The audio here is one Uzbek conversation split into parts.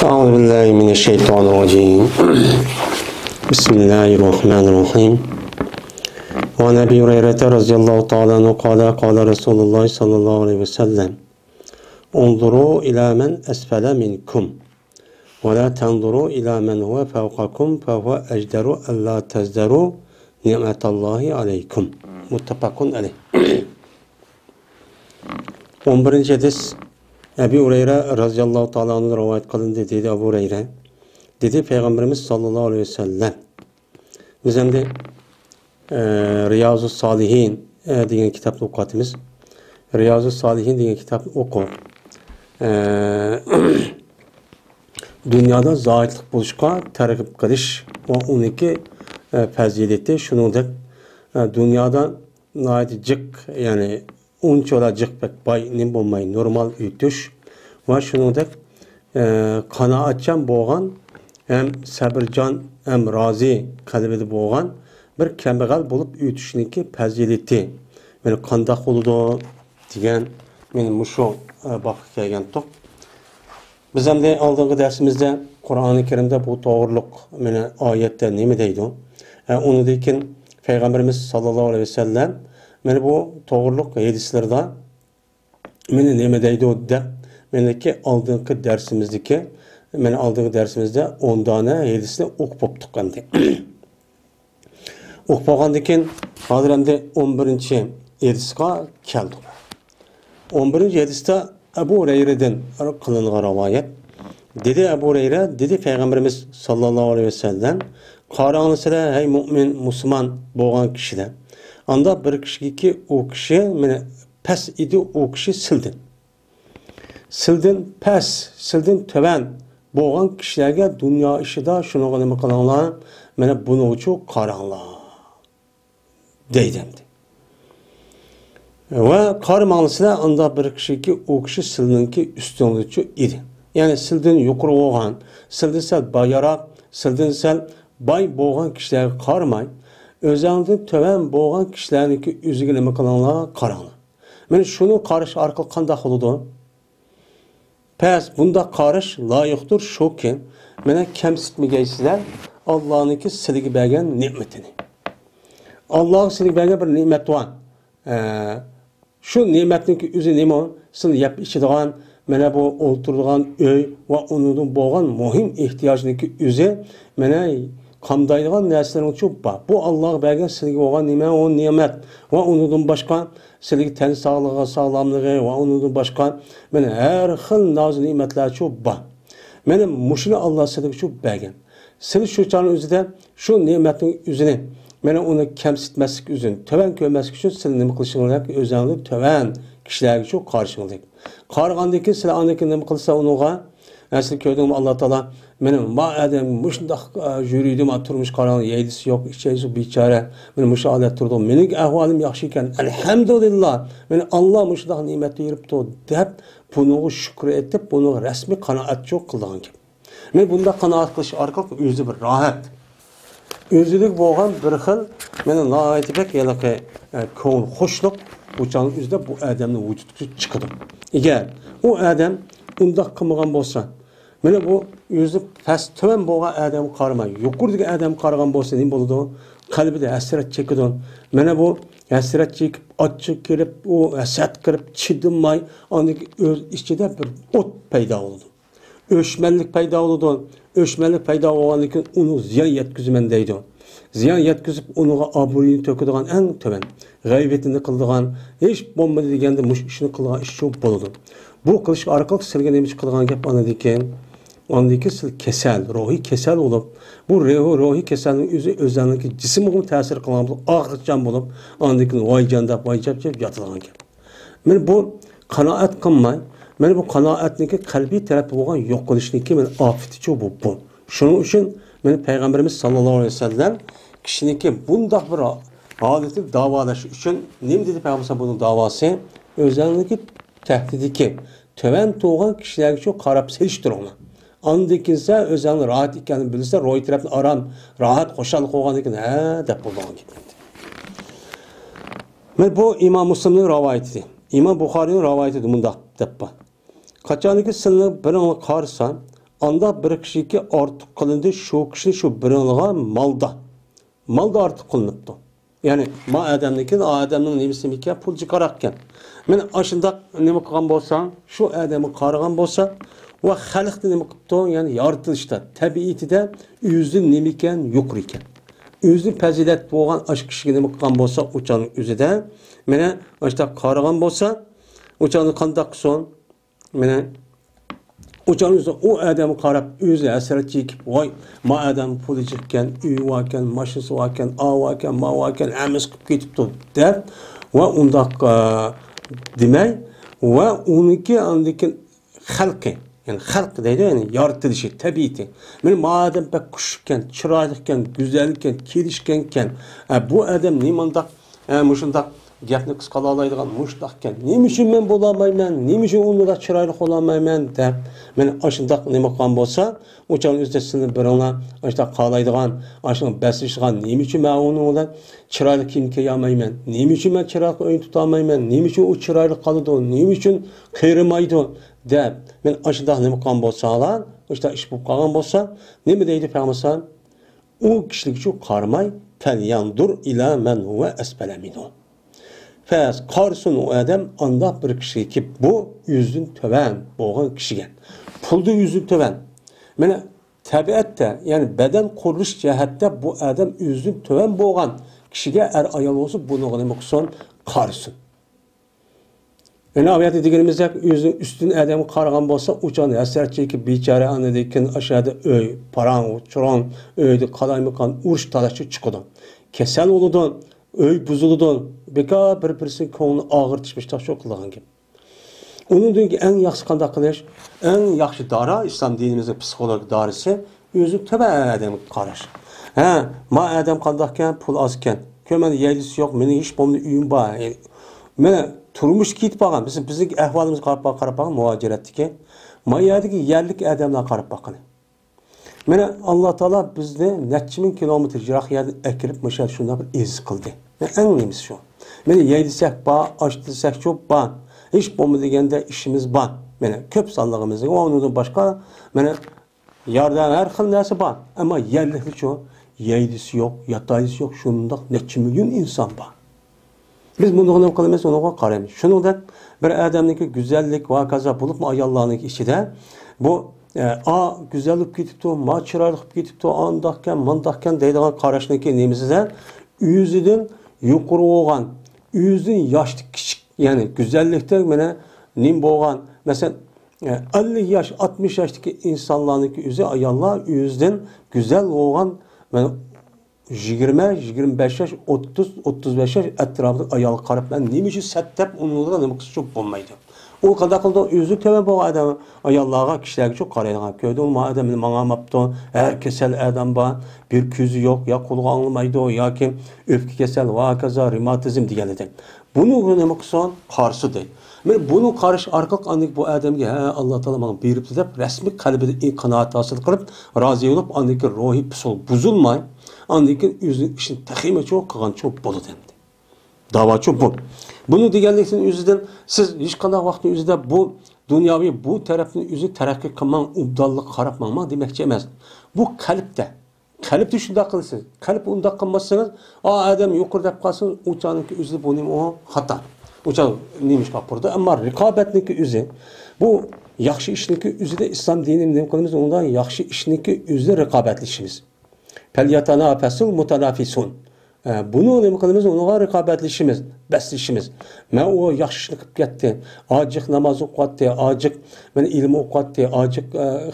أعوذ بالله من الشيطان الرجيم بسم الله الرحمن الرحيم وعن أبي هريرة رضي الله تعالى عنه قال رسول الله صلى الله عليه وسلم انظروا إلى من أسفل منكم ولا تنظروا إلى من هو فوقكم فهو أجدر ألا تزدروا نعمة الله عليكم متفق عليه 11. hadis Ebu Hureyre radıyallahu ta'ala anhu rivayet kılındı dedi Ebu Hureyre. Dedi Peygamberimiz sallallahu aleyhi ve sellem. Biz hem de Riyazu Salihin diyen kitapta okuyatımız. Riyazu Salihin diyen kitapta oku. Dünyada zahitlik buluşka tergib kılış ve 12 fazileti şunundur. Dünyada naidicik yani unçolacık pek bay ne bulmayı normal ütüş ve şunundur kanaatçan boğan hem sabırcan hem razi kalbide boğan bir kembegal bulup ütüşünki fazileti yani kandak oludu diyen benim muşu bakıp gelgen tok. Biz hem de aldığımız dersimizde Kur'an-ı Kerim'de bu doğruluk ayette ne mi deydi? Onu deyken Peygamberimiz sallallahu aleyhi ve sellem bu doğruluk hadislerde ne mi deydi o da ki aldığımız dersimizdeki aldığımız dersimizde 10 tane hadisini okup tutkandı. Okupagandaki hadisinde 11. hadisine geldi. 11. hadiste Ebu Hureyre'den kılınan rivayet. Dedi Ebu Hureyre, dedi Peygamberimiz sallallahu aleyhi ve sellem, "Qara'anızda hey mümin, Müslüman boğan kişiler. Anda bir kişi ki o kişi pes idi o kişi sildin. Sildin pes, sildin töven boğan kişilerge dünya işi de şunu qılımı qılanlar, bunu uçu qaranlar." Deydimdi. Ve karmanlısına anda bir kişi ki o kişi sildinki üstünlükçü idi. Yani sildin yukarı oğan, sildin sel bayara, sildin sel bay boğan kişiler karmay, özellikle töven boğan kişilerinki üzgünleme kalanlara karanlar. Yani şunu karış arka kandak oludu. Pes bunda karış layıktır şu ki, bana kemsitmeyeceksizler Allah'ınki silgi belgen nimetini. Allah'ın silgi belgen bir nimet var. Şu nimetninki üzü nimo, sil yap içidiğen, bu oturduğun öy ve onun boğan muhim ihtiyacındaki üzü, kamdaydigan narsalarning çok bor. Bu Alloh bergan sizga bo'lgan nima o ne'mat va undan boshqa sizga tan sog'ligi, sog'lomligi va undan boshqa har xil noz ne'matlar çok bor. Mushuni Alloh sizga çok bergan. Siz shu chog'ning o'zida shu ne'matning o'zini uni kamsitmaslik uchun, töven ko'rmaslik uchun siz nima qilishingiz o'zingizni töven kishilarga çok qarşınızlık. Qarg'andan keyin siz aniki nima qilsa unga Nasıl gördüm Allah Teala benim ma adam muşunda jüriydim oturmuş qaran yeydisi yok içeysi biçare men muş alet turdim mening ahvolim yaxshi ekan alhamdulillah men Allah muşunda nimet yiribdi deb buni shukr etib buni rasmiy qanoat çok qilgan ki men bunda qanoat qilish orqali o'zi bir rohat o'zilik bo'lgan bir xil meni noaytibek yalaqi ko'ngil xushlik bu chog'ning o'zida bu odamning vujudga chiqadi agar u odam undaq qilmagan bo'lsa bu yüzü past töven boğan adam qarmay, yuqurdagi adam qargan bo'lsa nima bo'ladi? Qalbida hasrat chekadi. Bu hasrat chekib, achchiq kelib, u hasad kirib, chidinmay, ondagi o'z ichida bir o't paydo bo'ladi. O'shmanlik paydo bo'ladi. O'shmanlik paydo bo'lgandan keyin uni ziyon yetkazman deydi. Ziyon yetkazib, uniga obro'yini to'kadigan eng töven, g'aybatini qiladigan, hech bo'lmadi deganda mush ishni qilgan ish shu bo'ladi. Bu qilish orqali sizga nima qilgan gap onadikan? Ondaki kesel, ruhi kesel olup, bu ruhi keselin özellikle cisimine tesir kılan ağırcan bulup, ondaki vaycanda vaycap yatılan gibi. Bu kanaat kılmay, bu kanaatniki kalbi tarafı olan yok oluşniki afeti çok bu. Şunun için Peygamberimiz sallallahu aleyhi ve sellem kişiniki bunda bir adeti davalaşı için ne dedi Peygamber bunun davası? Özellikle tehdidiki töven doğan kişiler çok karab seliştir ona. Andikinse özellikle rahat ikenini bilirse, roy tarafını aram, rahat, hoşallık olgan iken, dep bulduğun gibi. Bu İmam Müslim'nin rivayeti. İmam Bukhari'nin rivayeti bunda dep. Kaçaniki sınırı bir onu karsan, anda bir kişiki artık kılındı, şu kişi şu birinliğe malda. Malda artık kılınıptı. Yani ma adamdaki adamın nemisi mikke pul çıkarakken. Men aşında neme kılgan bolsa, şu adamı qaragan bolsa ve xalqni neme qıptı? Yani yaratılışta, tabiatida özü neme ekan, yo'q ekan. Özü fazilat bo'lgan aş kishiga nima qilgan bo'lsa, o'chaning o'zida mana ashta qaragan bo'lsa, o'chani qanday qilsin? Mana o'chaning o'zi o odamni qarab o'zi asrat chekib, voy, ma odam puli chiqqan, uyi ekan, mashinasi ekan, ekan, ma ekan, amis qilib ketibdi deb va undaq demay va uniki andikin xalqi yani xalq deydi, yani yaratılışı, tabiati. Men madem pek kuşken, çıraylıkken, güzelken, kelişkenken, bu adam nimandaq, muşundaq gapni qısqalalaydigan muşdaqken, nima üçün men bolamayman, nima üçün onu da çıraylı olamayman deb, men aşındaq nima qilgan bo'lsa, o'chan o'zida sizni biringlar, ashta qalaydigan, ashni basishgan, nima üçün men onu bilan çıraylı kiyim kiyolmayman, nima üçün men çıraylı o'yin tutolmayman, nima üçün u çıraylı qoladi, nima üçün qiyrimaydi deb, men aşındaq nima qilgan bo'lsalar, ashta ish bo'lib qolgan bo'lsa, nima deydi Payg'ambar? U kishilik uchun qaramay, falyandur ila man huwa asfala minhu. Fəz qarsın o adam anda bir kişi ki bu yüzün töven boğan kişigen. Puldu yüzün töven. Mene tabiatte yani beden kuruluş cihette bu adam yüzün töven boğan kişiге er ayal olsa bunu demek son qarsın. Yani aviyat dediğimizde yüzün üstün adamı qaragan bolsa uçanı əsər çekip biçare anıdayken aşağıda öy, paran, uçuran, öyde qalaymıqan uruş talaşı çıkıdı. Kesel oludu. Öy buzuludu. Beka bir-birisinin konuğunu ağırtışmış da çok kılığın gibi. Onun dünkü en yaxşı qanday qilish, en yaxşı dara, İslam dinimizin psikologik darisi, özü töbə adamı qaraş. Ma adam qandayken, pul azken, köməni yeylisi yok, mening hiç bomda uyum var. Mene turmuş ketib qolgan, bizim ahvolimiz qarab qolgan muhaciratdagi, ma yerdagi yerlik adamlar qarab qolgan. Mene Allah Teala bizni neçə min kilometr jiroq yerdan akirib məşəl şunda bir iz qıldı. En önemlisi şu. Mene yeydisək ba, açdısək çok ba. Hiç bomba degende işimiz ba. Mene köp sallığımızda ondan başka mene yardan her xil nəsə ba. Ama yerlikli şu yeydisi yok, yatayısı yok. Şunda neçə milyon insan ba. Biz bunu ne qılmamız ona qaraymış. Şunundan bir adamniki güzellik va kaza bulup mu ayallarının içinde bu güzellik ketibdi, ma çıraylık ketibdi, andaqken, mandaqken deydigan qarashniki nemizdə yüzüdən yuqori olgan, yüzün yaşlı kichik, yani güzellikte mene nim bolgan, mesela 50 yaş, 60 yaşdaki insanlarniki yüzü ayallar yüzden güzel olgan, yani 20, 25 yaş, 30, 35 yaş etrafında ayal qarab, ben nima üçün səttəb onunla nima qısı çok olmaydı. O kadar kıldı yüzü töbe bu adam ayallarga kişilerge çok qaraydigan. Köyde olma adamını mağamaptı. Kesel adam var. Bir küzü yok. Ya kolu anlamaydı o. Ya ki öfke kesel, vakaza, reumatizm diyelim. Bunu ne maksan karşı değil. Bunu karşı arkalık anlık bu adamga Allah Teala bana beripti deb resmi kalbide kanaat hasıl kılıp razı olup andaki ruhi psul buzulmay andaki yüzün işin tahime çok kılgan çok bolu demdi. Dava çok bol. Bunu deganlikning o'zidan siz hech qanday vaqtning o'zida bu dunyoviy bu tarafning o'zi taraqqiy qilmang, ubdonlik qarab mangman demoqchi emas. Bu qalbda. Qalbda shunday qilasiz. Qalb unda qilmasangiz, odam yuqori deb qolsin, o'chaniki o'zi bu nima o xato. O'chan nima ish qilib ammo raqobatniki o'zi bu yaxshi ishniki o'zida islom dinini nima qilamiz? Undan yaxshi ishniki o'zida raqobatlashimiz. Falyatana fasul mutanafisun. Bunu nima qilamiz? Unga raqobatlashimiz, baslashimiz. Men o yaxshi ishni qilib ketdi. Ojiq namoz o'qiyapti, ojiq men ilm o'qiyapti, ojiq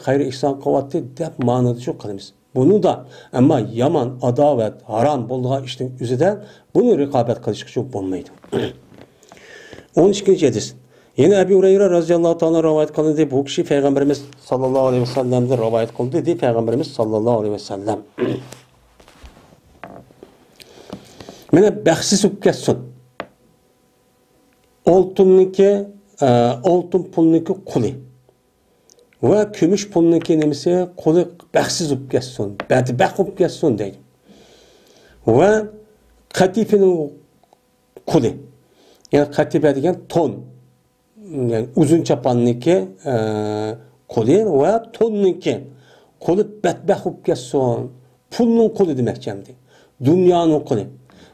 xayr ihson qilyapti deb ma'noda shu qilamiz. Bunu da ammo yomon adovat, harom bo'lgan ishning o'zida buni raqobat qilish uchun bo'lmaydi. 12-ci hadis. Yine Ebu Hureyre radhiyallahu ta'ala rivayet kılındı. Bu kişi Peygamberimiz sallallahu aleyhi ve sellem'de rivayet kılındı. Dedi Peygamberimiz sallallahu aleyhi ve sellem. Mene bəxsiz olub ketsin. Oltun pulniki quli. Ve kümüş pulniki nemisi quli bəxsiz olub ketsin. Bədbəx olub ketsin deydi. Ve katifinin quli. Yani katife degen ton. Yani uzun çapanniki qo'li va to'nniki qo'li badbaxt bo'lib ketsin. Pulning qo'li demakchamdi. Dunyoning qo'li.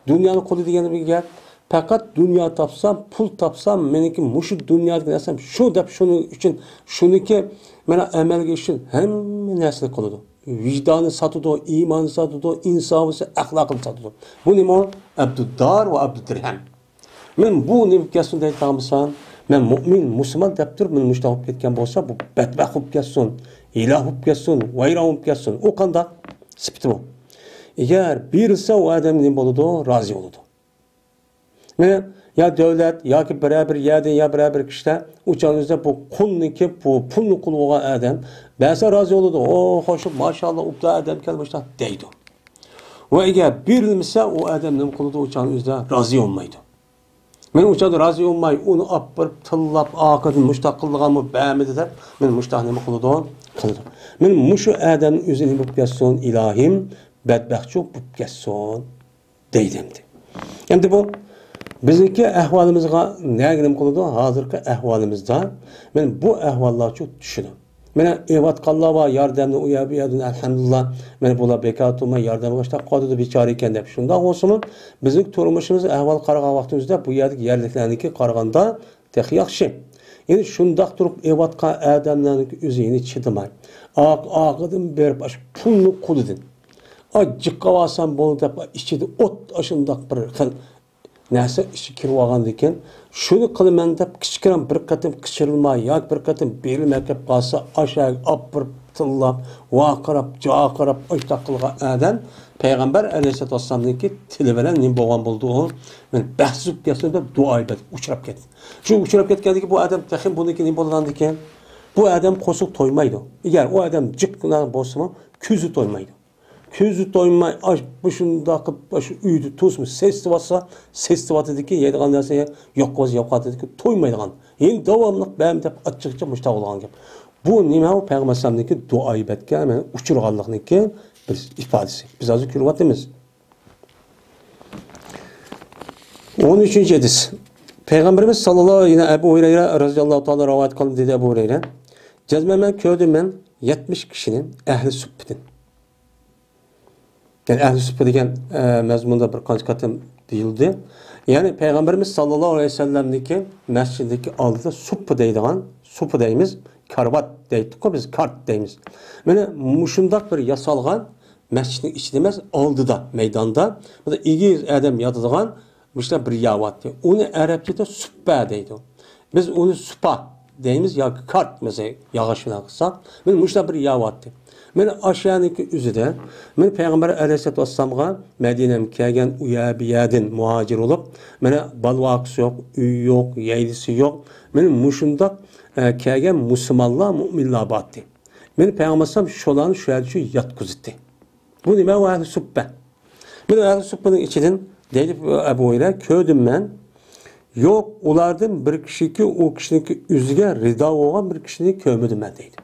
Dunyoning qo'li degani bir gap. Faqat dunyo topsam, pul topsam, meniki mushu dunyoda narsam shu deb shuning uchun shuniki mana amalga uchun hamma narsani qiladi. Vijdoni sotadi, iymoni sotadi, insofi, axloqini sotadi. Bu nima? Abduddar va abdudirham. Men bu nima kasb deytamsan? Men mu'min, musulmon deb turib, men mushtaq bo'lib ketgan bo'lsa, bu badbaxt bo'lib ketsin, iloh bo'lib ketsin, vayron bo'lib ketsin. O qanday sifati bu. Agar berilsa, u odam nima bo'ladi? Rozi bo'ladi. Men ya devlet, ya ki beraber yerden ya beraber kişiler uçağınızda bu kulniki, bu pulnu kulu olan adam bense razı olurdu. O hoşum maşallah upta adam gelmişler deydi. Ve eğer birilmişse o adam ne kuludu uçağınızda razı olmaydı. Men uçağda razı olmayı onu appırıp tillap akadın müştakıllığımı beğenmedi de men müştak ne kuludu? Kılıdı. Men muşu adamın üzerine bu kesson ilahim bedbahtçı bu kesson deydimdi. Şimdi bu bizdeki ahvalimizga nagim qiladi? Hozirgi ahvolimizda men bu ahvollar çok tushdim. Mena evatqanlar va yordamni u yerdan alhamdulillah men bular bekatuma yordamga ishta qoldi bechora ekan deb. Shunda bo'lsin bizning turmushimiz ahvol qaragan vaqtimizda bu yerdagi yerliklarniki qaraganda tex yaxshi. Endi shundoq turib evatqa odamlarning o'zini chidamay, oqidan berib pulni qo'lidan ajjiqqa olsam bo'ldi deb ichida o't ashundoq bir xil narsa işi kirib olgandan keyin shuni qilaman deb kichkina bir qatim qichirilmay yoki bir qatim berilmay kelib qolsa aşağı opirib tillab vaqirab joqirab o'shta qilgan odam payg'ambar alayhissalatu vassalamniki tili bilan nima bo'lgan bo'ldi u men bahsib kelsin deb duo etib uchrab ketdi. Shu uchrab ketgandiki bu odam taxim buniki nima bo'lgandi ekan bu odam qo'shiq to'ymaydi. Agar u odam jiqqina bo'lsa ko'zi to'ymaydi. Közü doymay, bu şunda şu uydu tuzmu sesli varsa sesli vatedeki yediğin derseye yok koz yapatedeki toymaydıgan. Yine devamlı benim de açıkça müştak olan gibi. Bu nime o Peygamber'deki duayı betken hemen uçurganlık'niki bir ifadesi. Biz azı kürvatimiz. 13. hadis. Peygamberimiz sallallahu aleyhi ve sellem Ebu Hureyre radıyallahu ta'ala rivayet kıldı dedi Ebu Hureyre. Cezmemen köydüm ben 70 kişinin ehli sübbetin. Yani ehl-i sübbe degan mazmunda bir qancha qatim deyildi. Yani Peygamberimiz sallallohu alayhi vasallamniki masjiddagi oldida suppa deydigan, suppa deymiz, karvat deydik-ku biz, kart deymiz. Mana mushundoq bir yasalgan masjidning ichida emas, oldida, maydonda, burada egiz odam yotadigan mushlar bir yavatdi. Uni arabchada suppa deydi. Biz uni supa deymiz yoki kart mesela yog'och bilan qilsak, men mushlar bir yavatdi. Men aşağıniki üzüde, men Peygamber Aleyhisselatü Vesselam'a Medine'm kelgen uyabiyadin muhacir olup, mene balvaqısı yok, üy yok, yeydisi yok. Men muşunda kelgen Müslümanlar, müminler battı. Men Peygamber Aleyhisselam şolanı şu yerde şu yatkuzitdi. Bu nime o ehli sübbe. Men ehli sübbenin içinin deyip Ebu Hureyre köydüm men. Yok, ulardan bir kişi ki o kişinin üzüge rida olan bir kişinin köymedim ben deydi.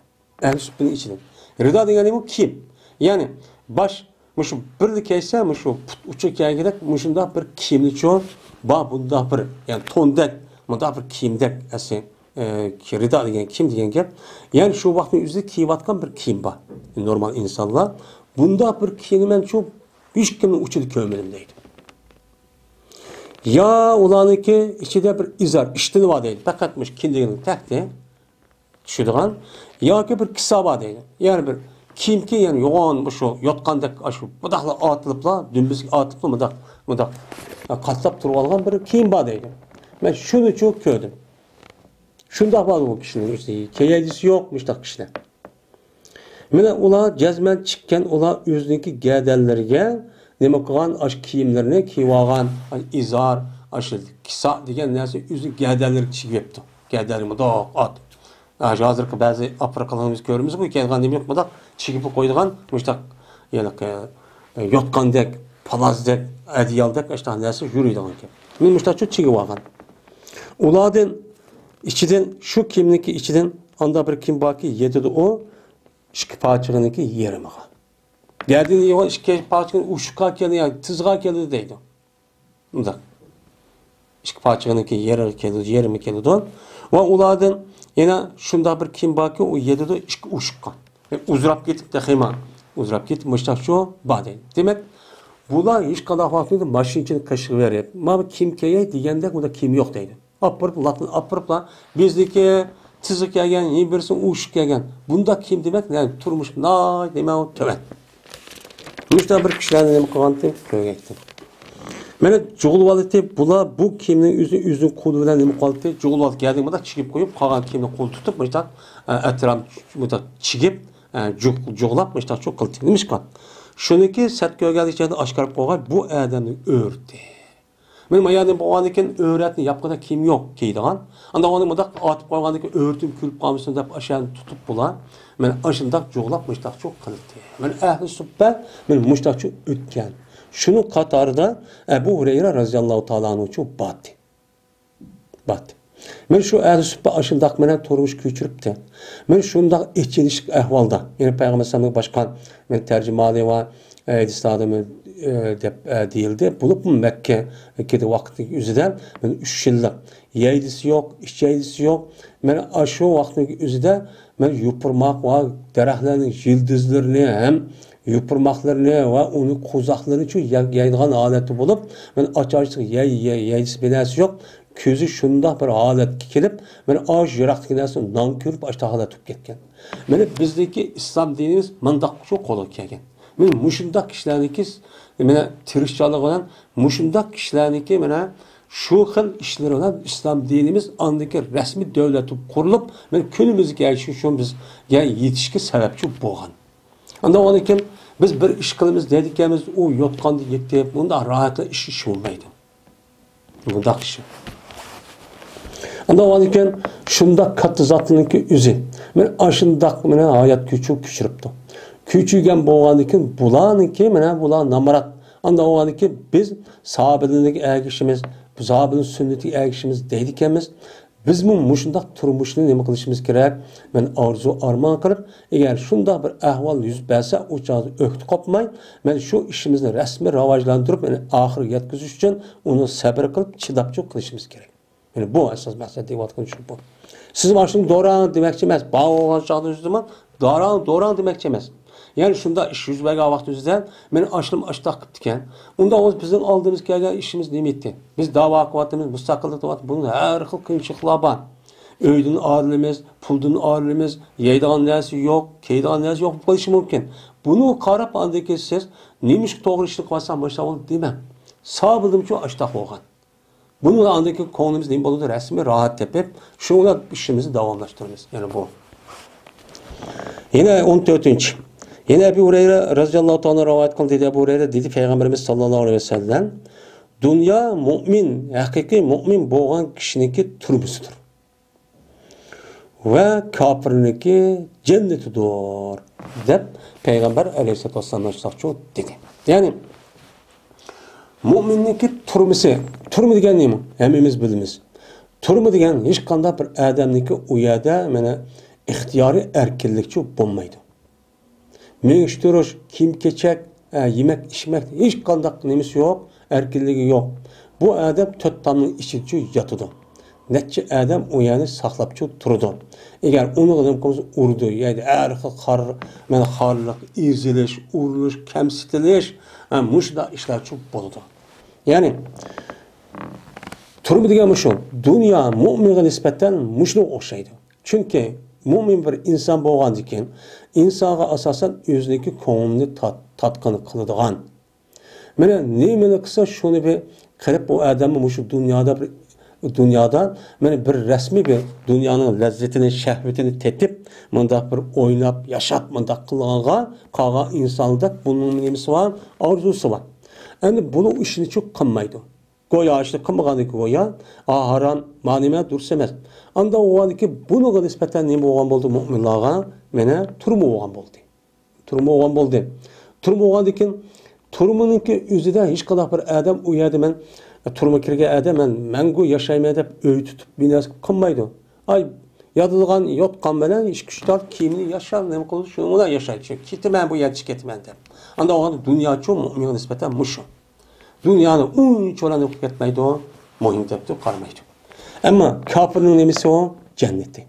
Ehli sübbenin içinin. Rida degani bu kim? Yani baş muşu birlik kaysa muşu uçak gerek muşunda bir kimlik çoğun ba bunda bir yani tondek bunda bir kimdek esi ki rida degen kim degen gap. Yani şu vaktin üzerinde kiyivatkan bir kim var. Normal insanlar. Bunda bir kiyimen çok hiç kimin uçudu kömedim deydi. Ya ulanınki içinde bir izar iştini var deydi. Fakatmış kindiğinin tahti düşüdüğün ya ki bir kisaba deydi. Yani bir kimki yani yoğun bu şu yotqandek şu mudaqla atılıpla dümbiz atıpla mudaq qatlap turib algan bir kim var deydi. Ben şunu çok gördüm. Şundaq var bu kişinin işte keyedisi yokmuş da kişiler. Mene ular cezmen çıkken ular özündeki gədəllərə nima qilgan aş kiyimlerini kiyib olgan izar aşı kisa degan narsa o'zi gədəllər kichib yepti. Gədəli mudaq at. Hazırki bazı Afrikalarımız görürüz bu kelgan demek mudaq chigib qo'ydigan mushtaq yani yotqandek, palazdek, adiyaldek ashta narsa yuriydigan ekan. Men mushtaq chigib olgan. Ulardan ichidan shu kimniki ichidan anda bir kim borki yetidi o ikki parchag'niki yerimiga. Gerdin yo'q ikki parchag'ni ushqa keldi, tizg'a keldi deydi. Mudaq. ikki parçaniki yarmi keladi. Va ulardan yana shunda bir kiyim borki, u yedidi ikki ushqqa. Uzrab ketibdi xema. Uzrab ketib mushtaqcho badi. Demak, bular hech qanday vaqtda mashinani qashib beryapti. Mana kim kiyay deganda unda kim yo'q deydi. Apiriblar bizniki tizi kelgan, ne birsin ush kelgan. Bunda kim demak, yani turmush nay demak to'van. Müşta bir kishilarni nima qilganti ko'rgakdi. Mana jo'g'ilib bular bu kiyimning o'zini qo'li bilan nima qildi? Jo'g'ilib keldi, chigib qo'yib, qolgan kiyimni qo'l tutib, müşta atraf chigib, jo'g'lab müşta cho'q qildi. Nima qildi? Shuniki sat ko'rganlikda oshkorib qo'ygan bu odamni o'rdi. Men mayadan bo'lgan ekan o'ratni yapqada kiyim yo'q kiydigan. Anda uni mudaq otib qo'ygan ekan o'rtib kulib qolmasin deb ashani tutib bular. Men ashundaq jo'g'lab mushtaq cho'q qildi. Men ahli suhbat men mushtaqchi o'tgan. Şunun qatarida Ebu Hureyre radhiyallohu ta'ala anhu batdi. Men shu ahli suhbat ashundaq meni turmush ko'chiribdi. Men shundaq ichilishlik ahvolda, ya'ni payg'ambar sallallohu boshqa men tarjimali va isladimi deb deyildi. Bulup Mekke'de vakti yüzüden men 3 yıllık yeydisi yok, içeydisi yok. Men şu vaktin yüzüde men yupurmak ve derahlerin yıldızlarını hem yupurmaklarını ve onu kuzaklarını çok yaydıgan aleti bulup men açarsak yeydisi bilesi yok. Közü şunda bir halet kelip men ağaç yıraktık neresi nankörüp açta halet tutup ketken. Men bizdeki İslam dinimiz mandak çok kolu kelgen. Men muşundaq kişilarniki mena tirishchilik bilan muşundaq kişilarniki mena shu xil ishlar bilan islom dinimiz andagi rasmiy davlat qurilib, men kunimizga shu bizga yetishga sababchi bo'lgan. Unda o'nikim biz bir ish qilamiz dedik-kamiz, u yotqanda yetib, bunda rohatli ish bo'lmaydi. Bundaq ish. Unda o'nikim shunda katta zotniki o'zi. Men ashundaq mena hayot ko'chiribdi. Küçügen boğanıkin bulanıki mena bulan namarat. Anda oğanıki biz sahabelik ergişimiz, sahabenin sünneti ergişimiz deydikemiz. Biz bu muşundaq turmuşunu nima qilishimiz kerak? Men arzu armon qilib, agar shunda bir ahvol yuz bersa, o chog'da o'qti qopmay, men shu ishimizni rasmiy rivojlantirib, meni oxiriga yetkazish uchun uni sabr qilib, chidabchoq qilishimiz kerak. Yani bu asas maqsad deyotgan shu bu. Siz mashun do'ran demakchi emas, bağolgan chog'da yüzdimman, do'ran demakchi emas. Yani şunda iş yüz bergan vaqt yüzüden men aşlım aştaq qiptikan. Unda o'z bizning oldimizga kelgan ishimiz nima etdi? Biz da'vo qilyapmiz, mustaqillik qilyapmiz. Bunun har xil qiyinchiliklar bor. Uydan ayrılamiz, puldan ayrılamiz, yeydigan narsa yo'q, kiydigan narsa yo'q bo'lishi mumkin. Buni qarab andiki siz nemish to'g'ri ishni qilsam boshqa bo'ldi demang. Sabırımcha aştaq bo'lgan. Bunun andiki ko'nglimiz nima bo'ladi? Rasmiy rohat tepib, shunga ishimizni davomlashtiramiz. Yani bu. Yine 14. Yine Ebu Hureyre radhiyallohu ta'ala rivayet qildi dedi. Ebu Hureyre dedi Peygamberimiz sallallohu aleyhi ve sellem, dünya mu'min, haqiqiy mu'min bo'lgan kishiniki turmusidir. Ve kafirniki cennetidir deb Peygamber aleyhissalatu vesselam dedi. Yani mu'minniki turmu degan nima? Hammamiz bilamiz. Turmu degan hech qanday bir odamniki u yerda mana ixtiyoriy erkinlikchi bo'lmaydi. Meğiştiriş, kim keçek, yemek, içmek, hiç kandak nemisi yok, erkinliği yok. Bu adam töttamın içinci yatıdı. Netçe adam o yani saklapçı turdu. Eğer onu adam konusu urdu, yani harlık, iziliş, uruluş, kemsitiliş, muşda işler çok boludu. Yani, turbu degen muşun, dünya mu'min'e nispetten muşuna okşaydı. Çünkü mu'min bir insan bo'lgan ekan, insonga asosan o'ziniki ko'ngilni tatqin qiladigan. Mana nimani qilsa shuni bir qilib bu odamni shu dunyoda mana bir rasmiy bir dunyoning lazzatini, shahvatini tetib, mundaq bir o'ynab, yashab, mundaq qilgan insonda bunun nimasi bor, orzusi bor. Endi bunu ishini çok qilmaydi. Goya işte qilmaganiki goya, haram, manime dursa emas. Anda o'g'aniki bunuga nisbatan nima bo'lgan bo'ldi mu'minlarga? Mena turmu bo'lgan bo'ldi. Turmu bo'lgandan turmuniki o'zida hech qanday bir odam u yerda men turma kirgan odam men mangu yashayman deb uy tutib binas qilmaydi. Ay yotadigan yotgan bilan ish kuchlar kiyimni yashab nima qilib shuni bilan yashaydi. Ketaman bu yerga ketaman deb. Anda o'g'an dunyochi mu'minga nisbatan mushu. Dünyani unchalarni o'qib ketmaydi. muhim deb qaramaydi. Ammo kofirning nimasi o? Jannati.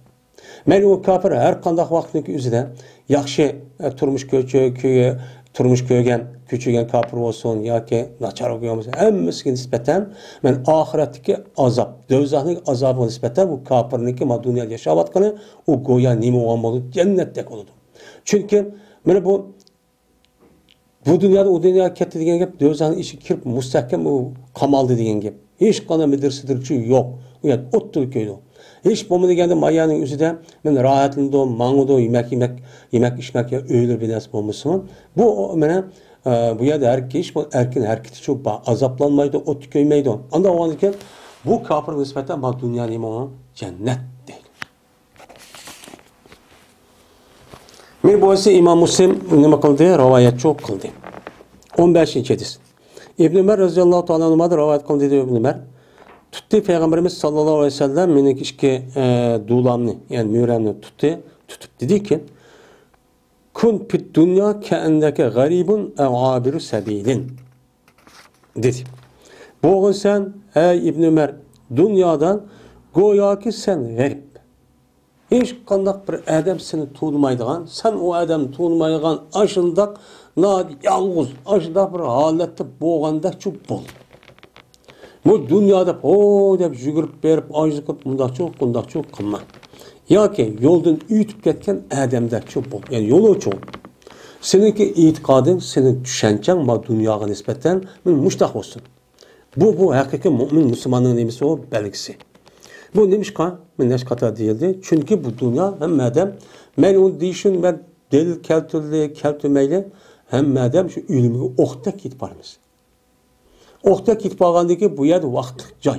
Mayli o kofir har qanday vaqtning o'zida yaxshi turmush ko'rgan kofir bo'lsin yoki nachar bo'lsin, hammasiga nisbatan men oxiratdagi azob, do'zaxning azobiga nisbatan bu kofirniki ma dunyoda yashayotgani u go'yo nima bo'ladi, jannatdek bo'ladi. Chunki mana bu dunyoda o dunyoga ketdi degan gap do'zaxning ichiga kirib mustahkam u qamaldi degan gap. Hech qanday midirsidirchi yo'q. U yer o'tdir ko'ydi. Hiç bomba degende mayanın üzerinde men rahatlandım, mağludu, yemek içmek ya öyle bir nasip olmasın. Bu bana bu yerde erkin hareketi çok azaplanmaydı, ot köymeydi. Anda o anken bu kafir nispeten bak dünyanın imamı cennet değil. Bir boyası İmam Müslim ne kıldı? Rivayet çok kıldı. 15. hadis. İbn Ömer radıyallahu ta'ala anh'dan rivayet kıldı diyor İbn Ömer. Tuttu Peygamberimiz sallallahu aleyhi ve sellem menik işki dulamni yani mürenni tutup dedi ki kun pit dünya keendeke garibun ev abiru sebilin dedi. Boğun sen ey İbn Ömer dünyadan goya ki sen garip. Hiç kandak bir adam seni tuğulmaydıgan, sen o adam tuğulmaydıgan aşındak yalğız, aşındak bir halette boğanda çok bol. Bu dünyada o deb yugurib berib, ajizib bundak çok qilma. Yoki yo'ldan uytib ketgan odamda çok bol. Yani yo'l o'choq. Seninki e'tiqoding, sening tushunchang bu dunyoga nisbatan mushtaq bo'lsin. Bu haqiqiy mu'min musulmonning nimasi o belgisi. Bu nimishqa, minnash qata deyildi. Chunki bu dunyo hammadan men u deyishim ben delil keltirmayli, hammadan shu ilmiga o'qda ketib boramiz. Oqta ketib qolgandiki bu yer vaqtlik joy.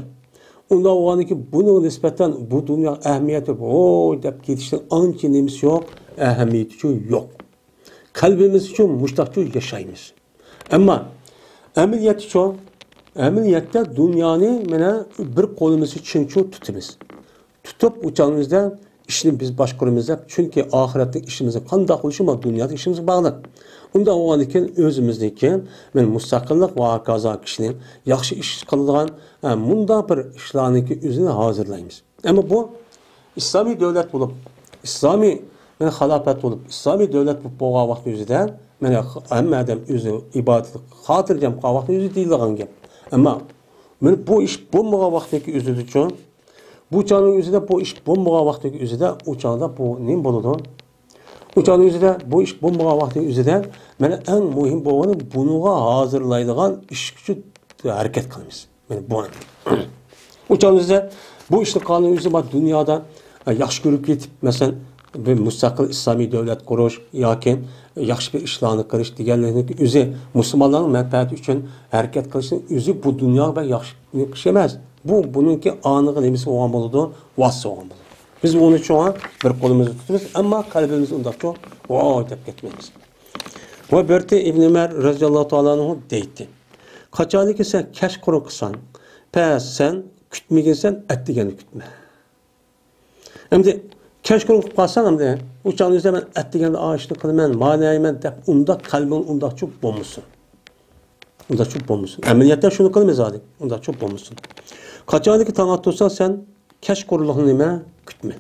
Unda o'g'aniki buni nisbatan bu dunyo ahamiyati deb ketishning ancha nimasi yo'q, ahamiyati yo'q. Qalbimiz uchun mushtaqcha yashaymiz. Ammo amaliyotda dunyoni mana bir qo'limiz uchun tutamiz. Tutib o'changizda ishni biz boshqaramiz deb, chunki oxiratda ishimizni qanday qilishimiz va dunyoda ishimiz bog'liq. Unda o'g'anikin o'zimizniki men mustaqillik va qazo kishini yaxshi ish qiladigan bunda bir ishlarniki o'zini hozirlaymiz. Ammo bu islomiy davlat bo'lib, islomiy xilofat bo'lib, islomiy davlat bo'lgan vaqt o'zida mana hamma odam o'zi ibodat xotirjam qolgan vaqt o'zi deyilgan gap. Ammo men bu ish bo'lmagan vaqtdagi o'zida uchun bu chog'ning o'zida bu ish bo'lmagan vaqtdagi o'zida u chog'da bu nima bo'ladi? Uçağın üzerinde bu iş bombaga vaktin üzerinde bana en muhim bo'lgani bunuğa hazırlaydigan iş gücü hareket kılmamız. Yani bu uçağın üzerinde bu işni kanun üzerinde dünyada yaxshi ko'rib ketib, mesela bir mustaqil islomiy davlat qurish yoki yaxshi bir ishlarni qilish deganlarning o'zi musulmonlarning manfaati uchun harakat qilishning o'zi bu dunyoga yaxshi ish emas. Buningki aniq nimasi bo'lgan bo'ladi, vassi bo'lgan bo'ladi. Biz onu çoğun bir kolumuzu tutuyoruz ama kalbimiz ondan çok deb ketmeyiz. Ve börte İbn Ömer radıyallahu ta'ala anhu deydi. Kaçalı ki sen keş kuru kısan, sen kütmeyinsen ettigeni kütme. Hem de keş kuru kısan hem de uçağın üzerinde ben ettigeni ağaçlı kılmen, manaymen dep onda kalbin onda çok bommusun. Onda çok bommusun. Emeliyatta şunu kılmaz hadi. Onda çok bommusun. Kaçalı ki tanıt tutsan sen keş kuruluğunu nime kütme.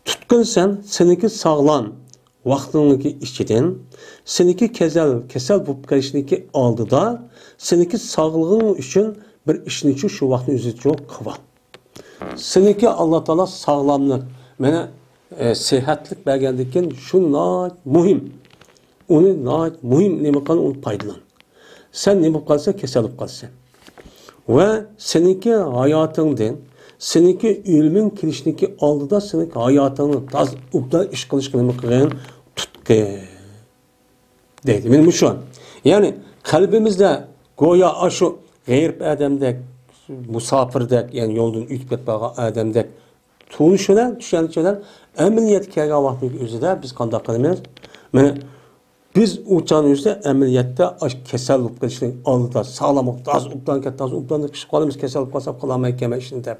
Tutkun sen seninki sağlam vaxtındaki işçiden, seninki kesel bu karışındaki aldı da, seninki sağlığın için bir işin için şu vaxtın üzeri çok kıval. Seninki Allah Teala sağlamlık, bana seyahatlik belgendikken şu muhim. Onu muhim neyme kalan onu paydalan. Sen neyme kalsa keselip kalsın. Ve seninki hayatından, seninki ilmin kirişindeki aldıda seninki hayatını taz upda iş kılışkını kılın tutku deydi. Benim şu an. Yani kalbimizde goya aşı gayrib adamdek, musafirdek, yani yoldan ütüp etmeye adamdek tuğuşudan, düşünceler ameliyat kelgen vakti özüde biz kandak kılmayız. Biz uçağın yüzde ameliyatta kesel olup kılışını aldıda sağlamak, taz updan kişi kalımız kesel olup kalsam kılamayken işinde.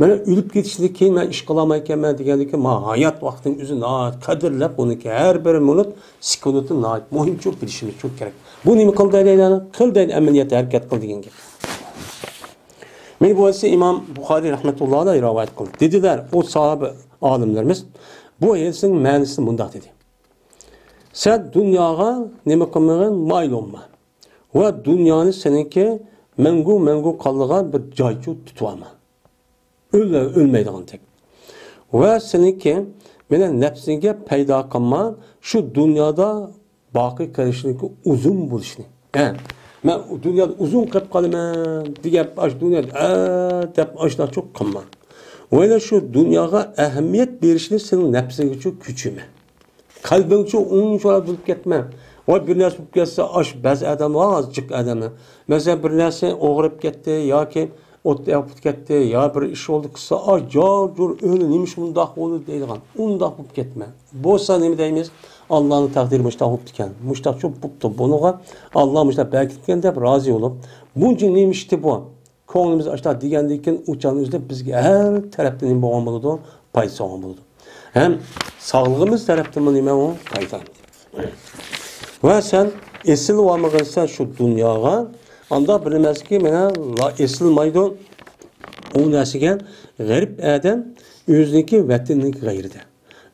Bana ölüp ketişinde keyin ben iş kılamayken degandiki hayat vaktinin özü kadirlep onunki her bir minut sekunutu muhim çok bilişimiz çok gerek. Bu nemi kıl deylerini kıl deyin ameliyata hareket kıl deyin gibi. Men bu hadisi İmam Buxoriy rahmetullahi aleyh rivayet qildi. Dediler o sahabe alimlerimiz bu hadisin ma'nosini bundoq dedi. Sen dünyaya nima qilmagan mayl olma. Va dunyoni seninki mangu qalligan bir joycha tutib olma. Ölmeydigan tek. Ve seninki menen nefsine paydo qilma, şu dünyada baqi qilishlik uzun bo'lishni. Yani ben dünyada uzun qilib qolaman degan aş dünyada deb ashlar çok qilma. Öyle şu dünyaya ahamiyat berishni sening nefsingga çok küçüme. Kalbingga unchalik bo'lib ketma. O bir narsa bo'lib ketsa, aş ba'zi odamlar azıcık adamlar. Mesela bir narsa o'g'rib ketdi yoki o't yapıp ketdi, ya bir iş oldu kısa, jor öyle neymiş bundak oldu deydigan. Undak bo'lib ketme. Bo'lsa nima deymiz? Allah'ın takdiri müştak oldu diken. Müştak çok buptu. Bunuğa Allah müştak belirtken de razı olup. Bunca neymişti bu? Konuğumuz açta digendiyken uçağın üzerinde bizge her taraftan boğan buludu, payısı olan buludu. Hem sağlığımız taraftan neyme o? Payıdan. Ve sen esil olmağın sen şu dünyaya anda bilmez ki mene esil maydon o nesigen garip adam özündeki vatanındaki gayrıda.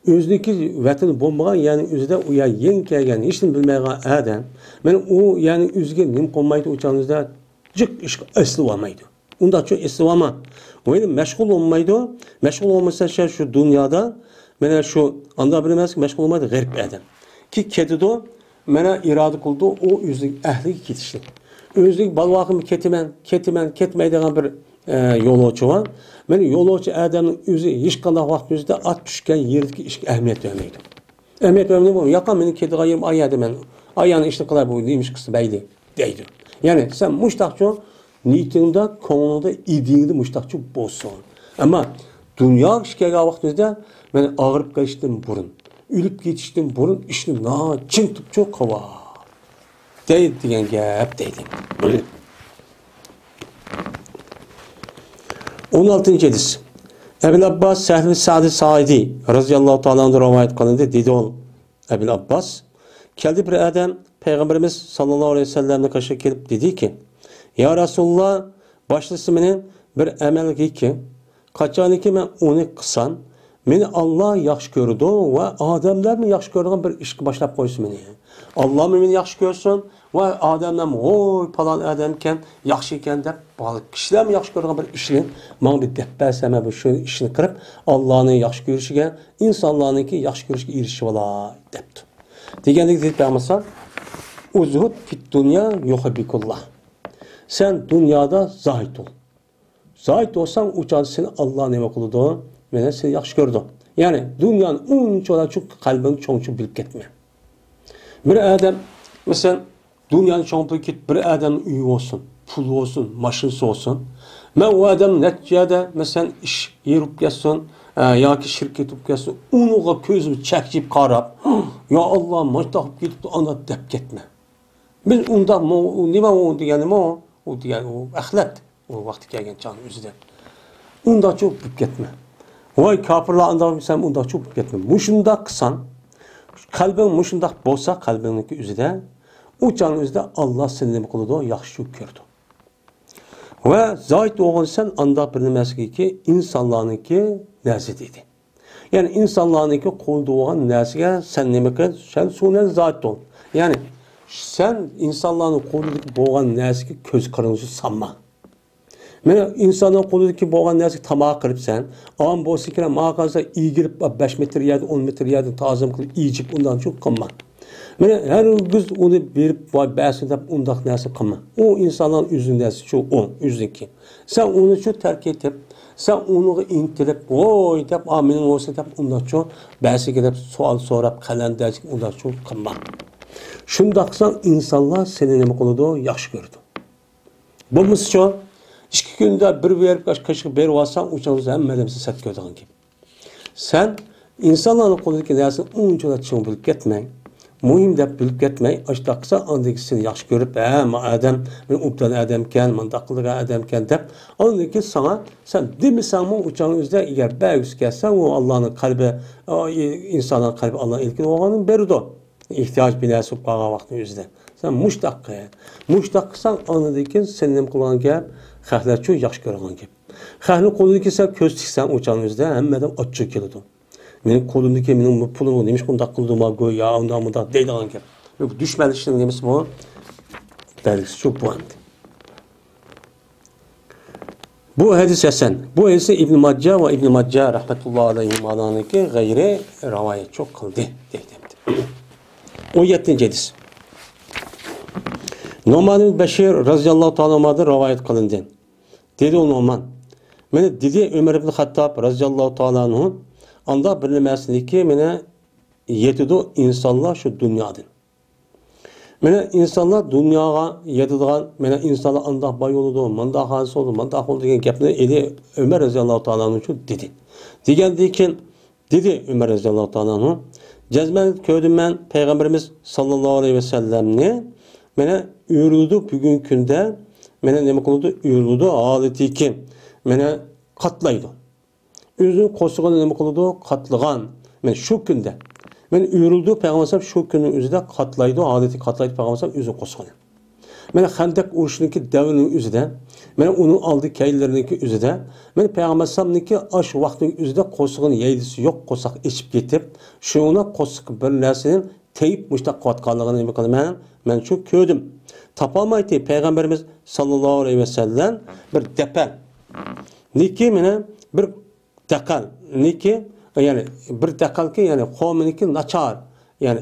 Özdeki vatan bombagan yani özde uya yeng kelgan hech kim bilmaydigan adam men u yani o'ziga nim qolmaydi o'chanizda jiq ish asli olmaydi. Unda şu asli olma. O'yni mashg'ul olmaydi. Mashg'ul olmasa şu dunyoda mana şu anda bilmas mashg'ul olmaydi g'arib adam. Ki ketidi mana iroda qildi o o'zining ahliga ketishni. O'zining balvaqim ketmaydigan bir yo'lovchi var. Meni yo'lovchi adamning o'zi hech qanday vaqt o'zida at tushgan yerdagi ishga ahamiyat bermaydi. Ahamiyat bermaydi bu. Yaqa meni ketiga yerim ayadi men. Ayani ishni qilay bu neymiş qilsa baydi deydi. Yani sen mushtaqcho niyetingda, ko'nglingda, ideyingda mushtaqcho bo'lsin. Ama dunyo ishga kelgan vaqtida meni og'rib qolishdan burun, o'lib ketishdan burun ishni chin tutib qova. Deydi degan gap deydi. 16. hadis. Ebu Abbas Sehli Sa'di Sa'idi radıyallahu ta'ala anhu rivayet kılındı. Dedi ol Ebu Abbas. Geldi bir adam Peygamberimiz sallallahu aleyhi ve sellem'e karşı gelip dedi ki ya Resulullah başlısı benim bir emel ki kaçan ki ben onu kısan beni Allah yaxşı gördü ve adamlar mı yaxşı gördüğün bir iş başlap koysun beni. Allah mı beni yaxşı görsün ve adamlar mı oy falan adamken yaxşı iken de kişiler mi yaxşı gördüğün bir işini bana bir depperseme bu şu işini kırıp Allah'ın yaxşı görüşüge insanların ki yaxşı görüşüge erişi ola depti. Degendik deyip yapmasa uzhud fit dünya yuhibbikullah. Sen dünyada zahid ol. Zahid olsan uçadı seni Allah'ın eme kuludu. Mene seni yaxşı gördü. Yani dünyanın unçolar çok kalbini çoğunçu bilip gitme. Bir adam mesela dünyanın çoğunçu bilip git bir adamın üyü olsun, pulu olsun, maşinisi olsun. Ben o adam neticede mesela iş yerip gelsin, ya ki şirket yapıp gelsin, onu gözümü çekip karab, ya Allah maçtaqıp gidip de ana dep gitme. Biz onda nima o degani o degani o axlat. O vaqti kelgan chog'ni o'zida. Unda çok bilib ketme. Voy kafirlar anda sen unda çok bilib ketme. Mushunda qilsan, qalbing mushunda bo'lsa qalbingniki o'zida, u chog'ni o'zida Alloh seni nima qiladi? Yaxshi ko'rdi. Va zoid o'g'ilsan anda bir nimaski insonlarniki narsa deydi. Yani insanlarniki qo'lda bo'lgan narsaga sen nima qil? Sen so'ndan zoid ol. Yani sen insanların qo'lidagi bo'lgan narsaga ko'z qarang'usi sanma. Mana insonning qo'lidagi bo'lgan narsaga tamoq qilib sen, am bo'lsa kerak, maqaza egilib 5 metr yerda 10 metr yerda tozim qilib ijib undan çok qilma. Mana har biz uni berib voy ba'si deb undaq narsa qilma. O insonning o'zindasi shu o'ziniki. Sen uni shu tark etib, sen onu intilib, voy deb, mening olsa deb undan çok ba'siga deb savol so'rab qalandaj undan çok qilma. Şundaqsan insanlar seni nima qiladi? Yaxshi ko'rdi. Bo'lmasa ikki kunda bir verib kaşık berib olsang, o'shangiz hammadan sat ko'rdigan gibi. Sen insanlarning qo'lidagi narsani unchalar cho'ng bilib ketmang. Muhim deb bilib ketmang. Ashtaqsa andagi seni yaxshi ko'rib, ma adam, men ubdan adamkan, mundaq qilgan adamkan deb, andagi sana sen demisangmi o'shaningizda agar ba'yus kelsan, u Allohning qalbi, insonning qalbi Alloh ilkin olganini berdi. İhtiyaç binası qalan vaqtning o'zida. Sen mushtaq qil. Mushtaq qilsang, anadagi sen nima qilgan gap? Xalqlar çok yaxshi ko'rgan gap. Xalqning qo'liga kelsa ko'z tiksan o'chaningizda hammadan ochchiq keladi. Mening qo'limdagi mening pulim nemish bunday qildim go'yo unda deydigan gap. Düşmanlikning nemiz bu? Belgisi çok bu anda. Bu hadis hasan. Bu hadis İbn Majah ve İbn Majah rahmetullahi aleyhi'ninki gayri rivayet çok kıldı. 17. hadis. Numan ibn Beşir radıyallahu ta'ala anhu'dan rivayet kılındı. Dedi o Numan. Mene dedi Ömer ibn Hattab radıyallahu ta'ala anhu anda bilinmesindeki mene yetidu insanlar şu dünyadan. Mene insanlar dünyaya yetidigan, mene insanlar anda bay oldu, manda hadis oldu, manda oldu degan gapni eli Ömer radıyallahu ta'ala anhu dedi. Degandan dedi Ömer radıyallahu ta'ala anhu jazman ko'rdim men Peygamberimiz sallallohu aleyhi ve sellemni mene uyuruldu bugün kunda mene nima qildi uyuruldu holatiki mene qatlaydi. O'zini qo'sig'ini nima qildi qatlagan. Men shu kunda men uyuruldu Peygamber shu kunning o'zida qatlaydi, holati qatlaydi Peygamber o'zi qo'sig'ini. Mene Xandaq urushiniki davrining o'zida, mene uning oldi kaylariniki o'zida, men Peygamber sallamniki ash vaqtning o'zida qo'sig'ini yeydisi yo'q, qo'saq ichib ketib, shuni qo'siq bir narsadan teyip mushtaq qotganligini nima qilaman? Men shu ko'rdim. Topolmaydi Peygamberimiz sallallohu alayhi ve sellem bir depal. Niki mene bir daqal, niki yani bir daqalki yani qavminiki nachar, yani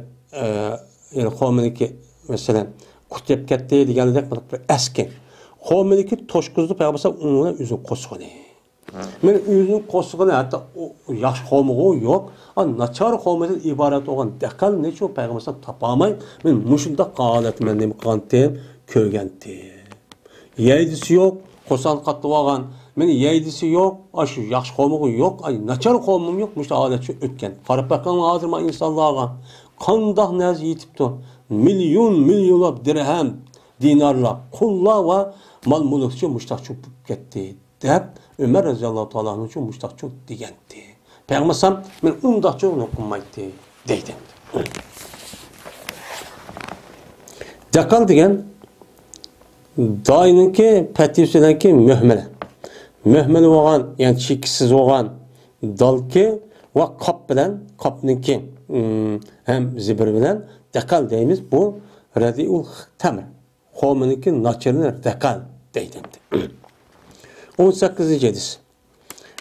qavminiki mesela kutib ketdi degandek bir eski. Qavminiki toshqizdi Peygamber uni o'zi qo'sqini. Men o'zini qo'sqini hatto yaxshi qavmiga yo'q, nachar qavmidan iborat bo'lgan daqal necha Peygamber topolmay, men mushunda qolat men nima qilgandim, ko'rgandim. Yeydisi yo'q, qo'san qatib olgan, men yeydisi yo'q, shu yaxshi qavmiga yo'q, nachar qavmim yo'q, mushunda holat shu o'tgan. Qarab bakkan hozir men insonlarga qandoq narsa yetibdi. Milyonlab dirhem, dinarlar, qullar ve mal mulkçu müştakçı gitti. Deyip Ömer radıyallahu ta'ala anhu için müştakçı degendi. Peygamber sallam men undaqçı okunmaydı deydi. Dakal degen dayınınki pativsidenki mühmele. Mühmele olan yani çiksiz olan dalki ve kap bilen kapninki hem zibir bilen dakal deyimiz bu radiul tamr. Qavminiki nachirini dakal deydi. 18. hadis.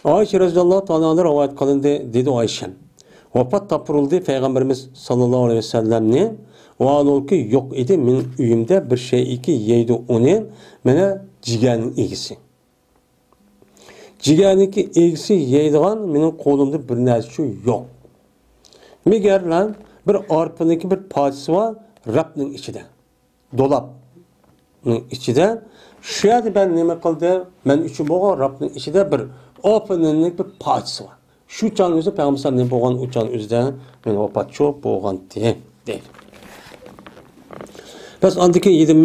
Ayşe radıyallahu ta'ala rivayet kılındı dedi Ayşe. Vafat tapırıldı Peygamberimiz sallallahu aleyhi ve sellemni ve ki yok idi men uyumda bir şey iki yeydi onu mene cigernin egisi. Cigerninki egisi yeydigan mening qo'limda bir narsa yok. Megar lan bir arpiniki bir parçası var Rabbning içinde. Dolapning içinde. Şu yerde ben nima qildi? Men uchun bo'lgan Rabbning içinde bir arpinning bir parçası var. Şu canın o'zi Peygamber ne bo'lgan uçan o'zida men vafotchi bo'lgan deydi. Bas andiki yedim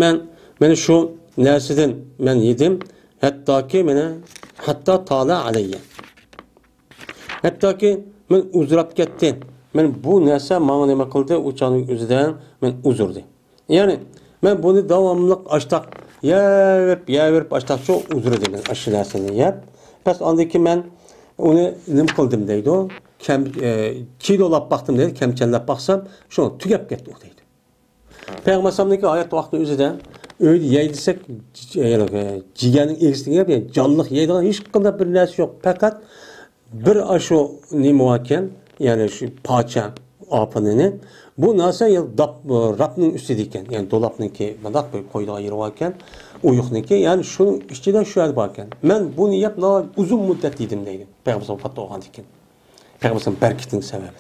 men şu narsadan men yedim. Hatta tala alayya. Hatta ki men uzrab ketdim. Men bu narsa menga nima qildi? Uçanın o'zidan men uzurdi. Yani men buni davomli açtaq yeyip açtaq çok uzur edim aşı narsani yeb. Bas andiki men onu nima qildim deydi o. Kilolab baxdım deydi, kemchallab baxsam, şunu tugab ketdi o deydi. Peygamber sallamniki hayat vaqti o'zida öyle yeydisek cigerning egisiga yeb, jonliq yeydigan hech qanday bir narsa yo'q. Faqat bir aşo nima ekan, yani şu parça apınını bu narsa Rabbning ustida ekan, yani dolapniki bundoq qo'ydigan yeri bor ekan, uyuqniki, yani şunun ichidan shu yer bor ekan. Men buni yeb uzun muddat yedim deydi. Peygamber vafot bo'lgan ekan. Peygamber berkitning sababi.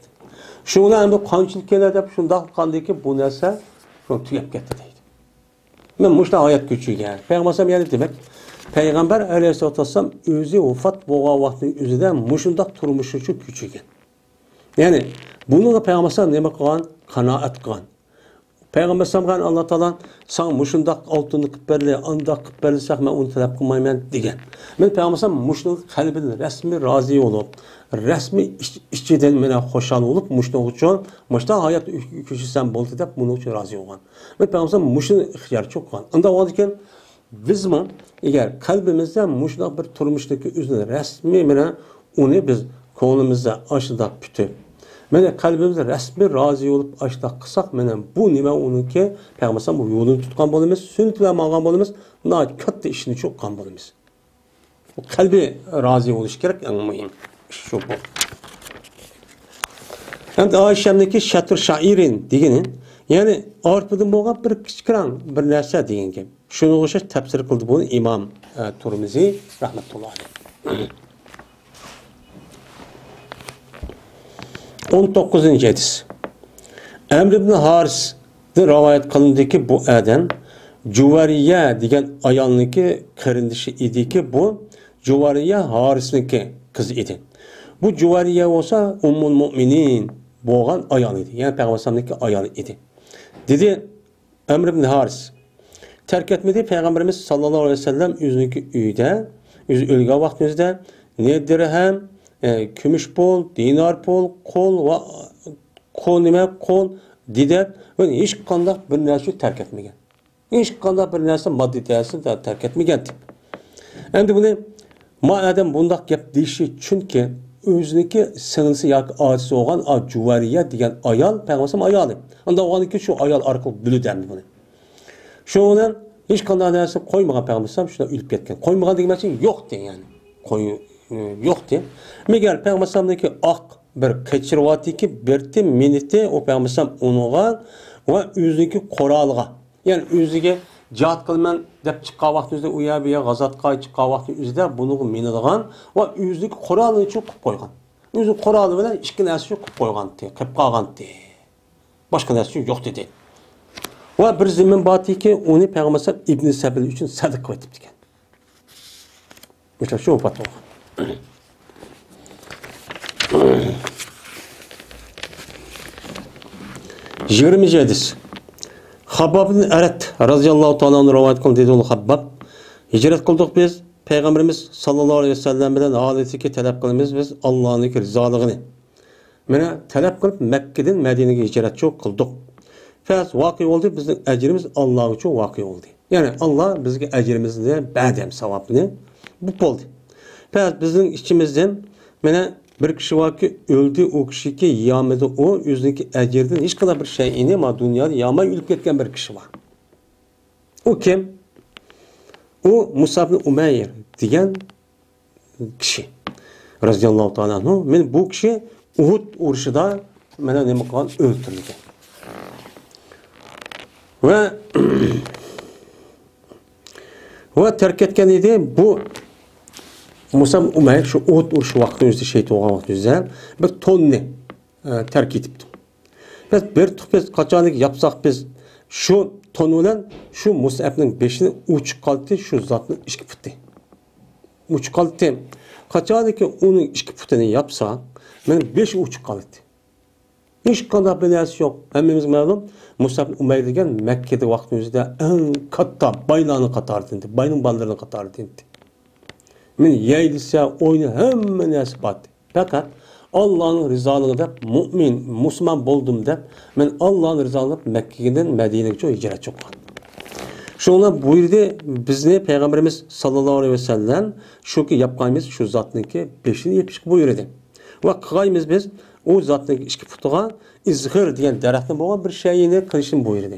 Shuni endi qanchalik keladi deb shundoq qildiki, bu narsa shuni tugab ketdi deydi. Men mushta hayot kuchigan. Peygamber yani demek Peygamber Aleyhisselatü Vesselam o'zi vafot bo'lgan vaqtning o'zida mushundoq turmush uchun kuchigan. Yani bunu Peygamber nima qilgan? Qanoat qilgan. Peygamber sallam Allah Taala sana mushundoq oltinni qilib berli, andaq qilib bersak men uni talab qilmayman degan. Men Peygamber sallam mushundoq qalbidan rasmiy rozi bo'lib, rasmiy ichidan mena xo'shal bo'lib, mushundoq uchun mushta hayot kechirsan bo'ldi deb buni uchun rozi bo'lgan. Men Peygamber sallam mushuni ixtiyor qilgan. Unda bo'lgan bizmi agar qalbimizda mushundoq bir turmushdagi o'zini rasmiy bilan uni biz ko'nglimizda ashundoq tutib mana qalbimizda rasmiy rozi bo'lib ashundoq qilsak mana bu nima uniki payg'ambar bu yo'lini tutgan bo'lamiz sunnat bilan olgan bo'lamiz katta ishni cho'qqan bo'lamiz qalbi rozi bo'lish kerak eng muhim shu bu endi Oyshamniki shatr shairin degani ya'ni ortidan bo'lgan bir kichkina bir narsa degan gap shuni o'xshash tafsir qildi buni imom Turmiziy rahmatulloh alayhi 19. hadis Amr ibn Haris'dan rivoyat qilindiki bu adam Juvariya degan ayolniki qarindishi ediki bu Juvariya Harisniki qizi edi. Bu Juvariya bo'lsa Ummul Mu'minin bo'lgan ayol edi. Ya'ni payg'ambarimizniki ayoli edi. Dedi Amr ibn Haris terk etmedi Peygamberimiz sallallohu aleyhi ve sellem o'ziniki uyda, o'zi o'lgan vaqtimizda ne dirham, kumush pul, dinar pul, qo'l nima qo'l didat va hech qanday bir narsa terk etmagan. Hech qanday bir narsa moddiy ta'sir terk etmagan. Endi buni ma'nadan bundoq gap deyishi chunki o'ziniki singlisi yoki otasi bo'lgan Juvariya degan ayol payg'ambar ayoli. Unda o'g'aniki shu ayol orqali biladi buni. Shu bilan hech qanday narsa qo'ymagan payg'ambar shunda o'lib ketgan. Qo'ymagan degan yo'q de ya'ni. Yo'q de. Megar payg'ambarniki oq bir kechiryaptiki, berti miniti o payg'ambar unuga va o'ziniki qurolga, ya'ni o'ziga jihad qilman deb chiqqan vaqtimizda u yerga g'azotga chiqqan vaqtimizda buni minadigan va o'ziniki qurolni uchun qilib qo'ygan. O'zi quroli bilan ikki narsa qilib qo'ygan, qilib qolgan. Boshqa narsa yo'q dedi. Va bir zamin batiki uni payg'ambar Ibn Sabil uchun sadaqa etib degan. O'sha shu pato. 20. hadis. Habbab ibn Arat radhiyallohu ta'ala anhu rivoyat qildi dedi Habbab. Hijrat qildik biz Peygamberimiz sallallohu alayhi vasallam bilan holatiga talab qilamiz biz Allohning rizoligini. Mana talab qilib Makkadan Madinaga hijrat qildik. Faz voqea bo'ldi bizning ajrimiz Alloh uchun voqea bo'ldi. Ya'ni Alloh bizga ajrimizni ba'dam savobini bu bo'ldi. Faz bizning ichimizdan mana bir kishi varki öldü o kişiki yiyamedi o o'ziniki ajrdan hech qanday bir shayini ma dunyoda yamay o'lib ketgan bir kishi bor. O kim? O Musab ibn Umayr degan kishi radhiyallohu ta'ala anhu. Men bu kishi Uhud urushida mana nima qilgan o'ldirilgan. Va terk etgan edi bu Musab Umayr şu Uhud urushi vaqtida shehid bo'lgan vaqtida bir tonni terk etibdi. Biz bir biz qachonlik yapsak biz şu ton bilan şu Musabning beshini uchiq qoldi, şu zotni ishqib futdi. Uchiq qoldi. Qachonlik uning ishqib futini yapsa, men 5 uchiq qoldi. Hech qanday bilasi yo'q. Hammamiz ma'lum Musab Umayr degan Makkada vaqtimizda eng katta baylarning qatorida, bayning balalarning qatorida. Men yeylisa oyunu hemen esbat. Fakat Allah'ın rızalığını da mümin, Müslüman buldum da men Allah'ın rızalığını Mekke'den Medine'ye çok hicret çok var. Şuna buyurdu bizni Peygamberimiz sallallahu aleyhi ve sellem şu ki yapqanımız şu zatniki beşini yapışık buyurdu. Ve qıqayımız biz o zatniki işki putuğa izhir diyen daraxtın boğan bir şeyini kılışın buyurdu.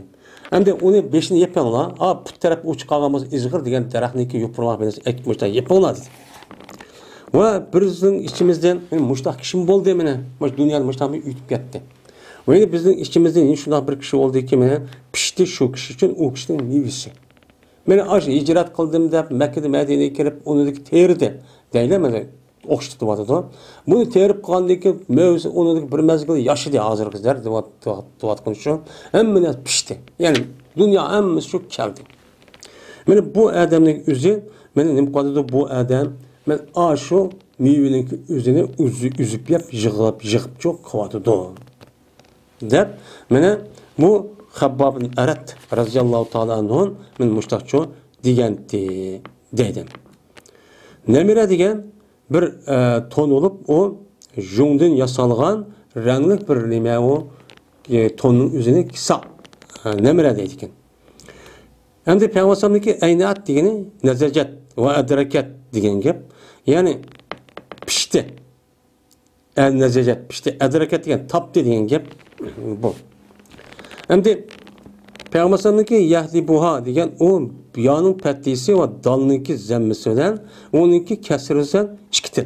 Hem de onu beşini yapıyorlar. Put taraf uçuk ağamız izgir degan daraxtniki yupurmak biliriz. Ekmişten yapıyorlar dedi. Ve bizim içimizden muştaq kişim oldu emine. Dünyanın muştaq bir ütüp gitti. Ve bizim içimizden şundan bir kişi oldu ki pişti şu kişi için o kişinin mevisi. Ben aşı icraat kıldım da Mekke'de Medine'ye gelip onu terdi. Deylemedi. Oxşıtı vardı da. Bunu terip kaldaki mevzi onu bir mezgil yaşadı hazır kızlar. Duvat konuşuyor. Hemen pişti. Yani dünya hemen şu geldi. Yani bu adamın yüzü, benim ne kadar bu adam, ben aşı meyvenin yüzünü üzüp yap, yığıp çok kıvadı da. Der, bana bu Habbab ibn Arat radhiyallahu ta'ala anh'un men muştaqçu degandi dedim. Nemire degen bir ton olup o jungdan yasalgan ranglik bir nima o tonun üzerine kısa nemire deydiken. Endi Peygamberimizdeki aynat degeni nazajat ve adrakat degan gap. Ya'ni pishdi. Nazajat pishdi, adrakat degan topdi degan gap bu. Endi Peygamberimizdeki yahdi buha degan o yoning pattisi va dalniki zammisi bilan uninki kasrisi ikki til.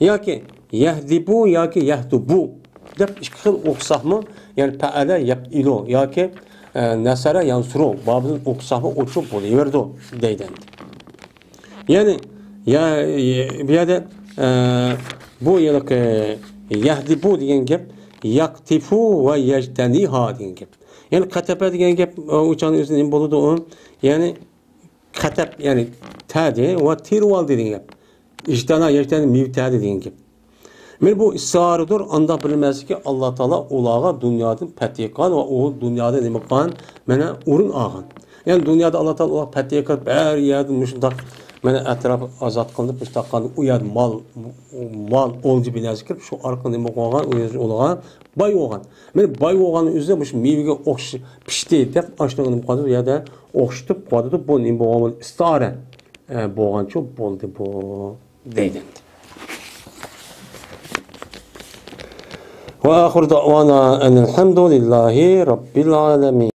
Yoki yahdi bu yoki yahdu bu deb ikki xil o'qsaqmi, ya'ni faala yafilu yoki nasara yansuru babdan o'qsaqmi o'chib bo'laverdi deydi. Ya'ni bu yerda bu yoki yahdi bu degan gap yaqtifu va yajtaniha degan gap. Yani katapa degan gap uçağın o'zining bo'ladi u. Ya'ni katap ya'ni tadi va tirval degan gap. İjdana yajtani mivtadi degan gap. Men bu isroridir, anda bilmasligi Alloh taolo ularga dunyodan patiqan va u dunyoda nima qilgan? Mana o'rin olgan. Ya'ni dunyoda Alloh taolo ular patiqat har yerda mushundaq mana atrof ozod qilib, mustaqil u yer mal olji binasi kirib, shu orqali nima qilgan? U yer ularga boy bo'lgan. Men boy bo'lgan o'zida mush mevaga o'xshash pishdi deb ashnaga nima qildi? Bu yerda o'xshatib qo'ydi. Bu nima bo'lgan? Istara bo'lgancha bo'ldi bu deydi. وآخر دعوانا أن الحمد لله رب العالمين.